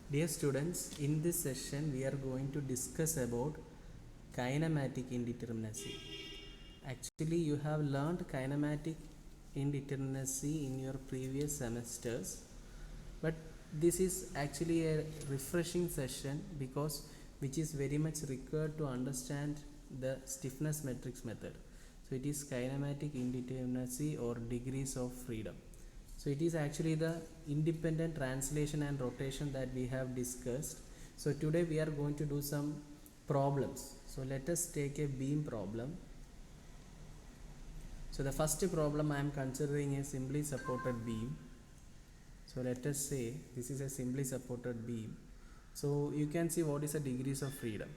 Dear students, in this session we are going to discuss about kinematic indeterminacy. Actually, you have learned kinematic indeterminacy in your previous semesters, but this is actually a refreshing session because which is very much required to understand the stiffness matrix method. So it is kinematic indeterminacy or degrees of freedom. So it is actually the independent translation and rotation that we have discussed. So today we are going to do some problems. So let us take a beam problem. So the first problem I am considering a simply supported beam. So let us say this is a simply supported beam. So you can see what is the degrees of freedom.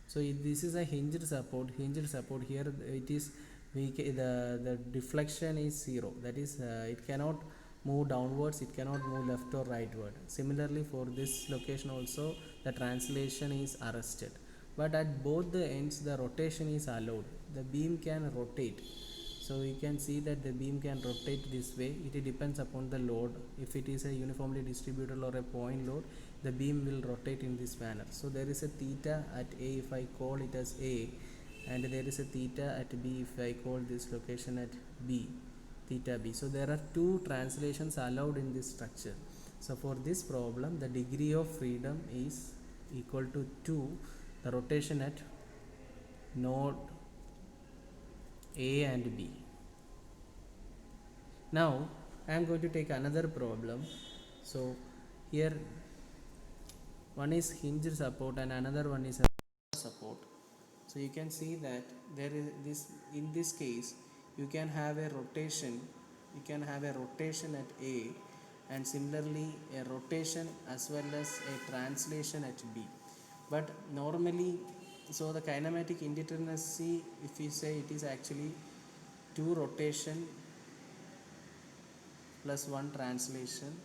So this is a hinged support. Here it is the deflection is 0. That is it cannot move downwards, it cannot move left or rightward. Similarly, for this location also the translation is arrested. But at both the ends the rotation is allowed. The beam can rotate. So we can see that the beam can rotate this way. It depends upon the load. If it is a uniformly distributed or a point load, the beam will rotate in this manner. So there is a theta at A if I call it as A, and there is a theta at B if I call this location at B, theta B. So there are two translations allowed in this structure. So for this problem the degree of freedom is equal to 2, the rotation at node A and B. Now I am going to take another problem. So here one is hinged support and another one is a support. So you can see that there is this, in this case you can have a rotation, at A, and similarly a rotation as well as a translation at B. But normally, so the kinematic indeterminacy, if we say, it is actually 2 rotation plus 1 translation,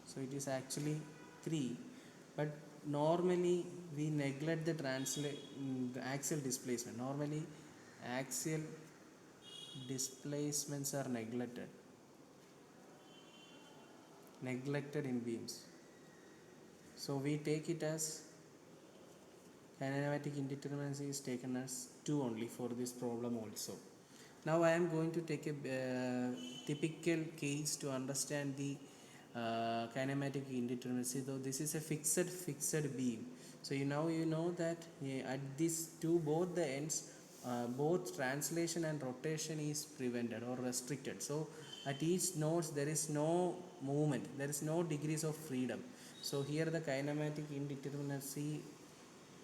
so it is actually 3. But normally we neglect the the axial displacement. Normally axial displacements are neglected in beams. So we take it as kinematic indeterminacy is taken as 2 only for this problem also. Now I am going to take a typical case to understand the kinematic indeterminacy. Though this is a fixed beam, so you know that at these both the ends, both translation and rotation is prevented or restricted. So at each nodes there is no movement, there is no degrees of freedom. So here the kinematic indeterminacy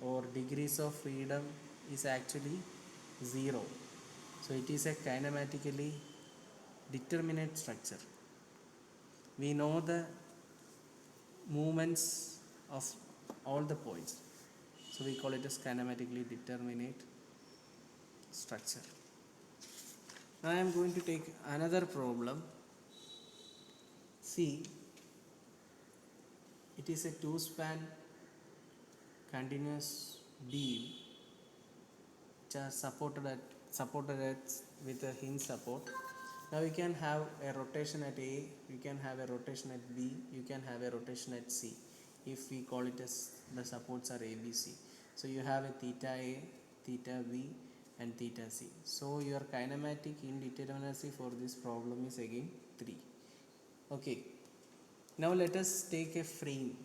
or degrees of freedom is actually 0. So it is a kinematically determinate structure. We know the movements of all the points, so we call it as kinematically determinate structure. Now I am going to take another problem. See, it is a 2-span continuous beam which are supported with a hinge support. Now you can have a rotation at A, you can have a rotation at B, you can have a rotation at C, if we call it as the supports are ABC. So you have a theta A, theta B and theta C. So your kinematic indeterminacy for this problem is again 3. Okay, now let us take a frame.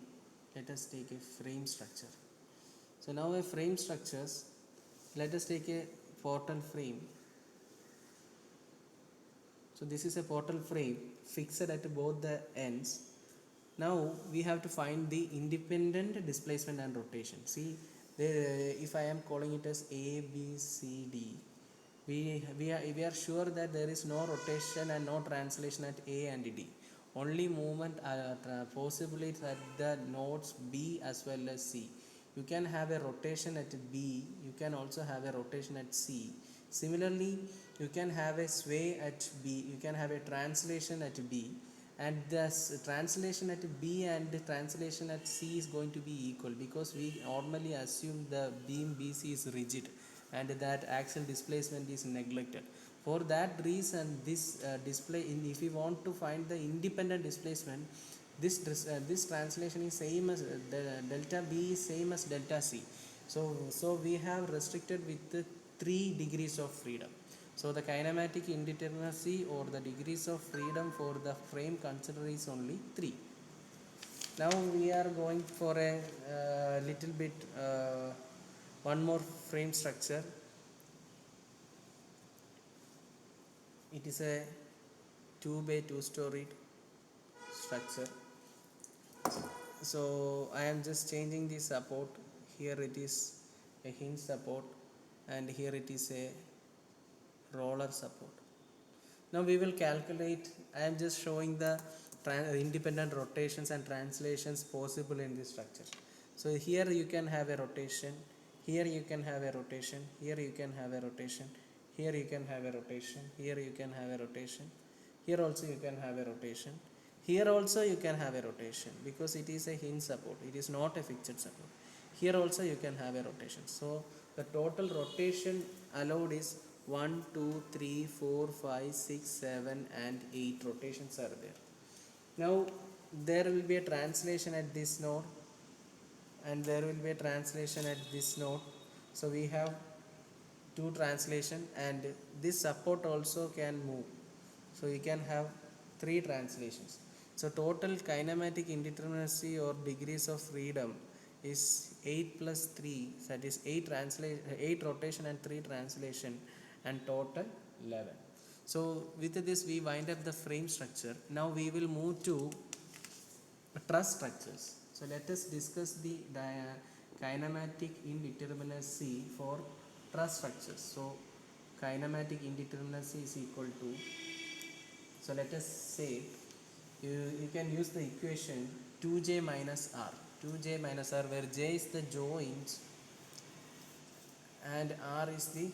Structure. So now a frame structures, let us take a portal frame. So this is a portal frame fixed at both the ends. Now we have to find the independent displacement and rotation. See, if I am calling it as A, B, C, D, we are sure that there is no rotation and no translation at A and D. Only movement possible is at the nodes B as well as C. You can have a rotation at B, you can also have a rotation at C. Similarly, you can have a sway at B, you can have a translation at B, and the translation at B and the translation at C is going to be equal, because we normally assume the beam BC is rigid and that axial displacement is neglected. For that reason, this if we want to find the independent displacement, this translation is same as delta B is same as delta C. So we have restricted with the 3 degrees of freedom. So the kinematic indeterminacy or the degrees of freedom for the frame considered is only 3. Now we are going for a little bit one more frame structure. It is a 2 by 2 storied structure. So I am just changing the support. Here it is a hinge support and here it is a roller support. Now we will calculate. I am just showing the independent rotations and translations possible in this structure. So here you can have a rotation, here you can have a rotation, here you can have a rotation, here you can have a rotation, here you can have a rotation, here also you can have a rotation, here also you can have a rotation because it is a hinge support, it is not a fixed support. Here also you can have a rotation. So the total rotation allowed is 1, 2, 3, 4, 5, 6, 7 and 8 rotations are there. Now there will be a translation at this node and there will be a translation at this node. So we have 2 translation and this support also can move. So you can have 3 translations. So total kinematic indeterminacy or degrees of freedom is 8 plus 3, that is 8 rotation and 3 translation and total 11. So with this we wind up the frame structure. Now we will move to truss structures. So let us discuss the kinematic indeterminacy for truss structures. So kinematic indeterminacy is equal to, so let us say you can use the equation 2j minus r, 2j minus r, where j is the joint and r is the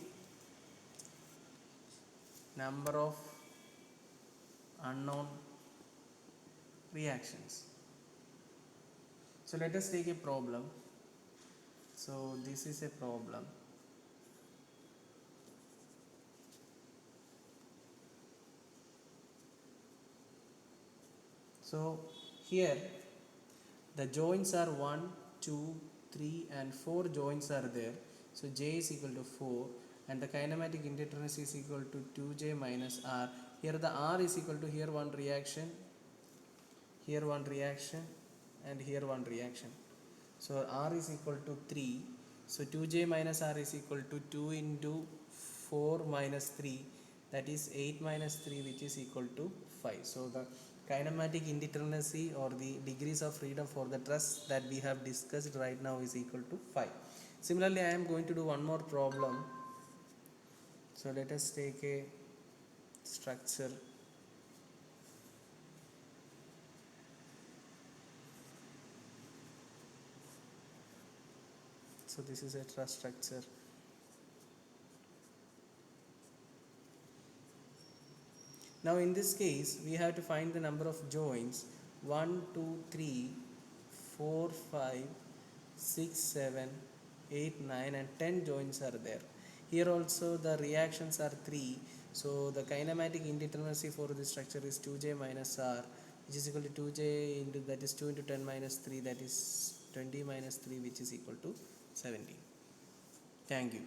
number of unknown reactions. So let us take a problem. So this is a problem. So here the joints are 1, 2, 3 and 4 joints are there. So j is equal to 4 and the kinematic indeterminacy is equal to 2j minus r. Here the r is equal to, here one reaction, here one reaction and here one reaction. So r is equal to 3. So 2j minus r is equal to 2 into 4 minus 3, that is 8 minus 3, which is equal to 5. So the kinematic indeterminacy or the degrees of freedom for the truss that we have discussed right now is equal to 5. Similarly, I am going to do one more problem. So let us take a structure. So this is a truss structure. Now in this case we have to find the number of joints. 1, 2, 3, 4, 5, 6, 7, 8, 9 and 10 joints are there. Here also the reactions are 3. So the kinematic indeterminacy for this structure is 2j minus r, which is equal to 2j into, that is 2 into 10 minus 3, that is 20 minus 3, which is equal to 70. Thank you.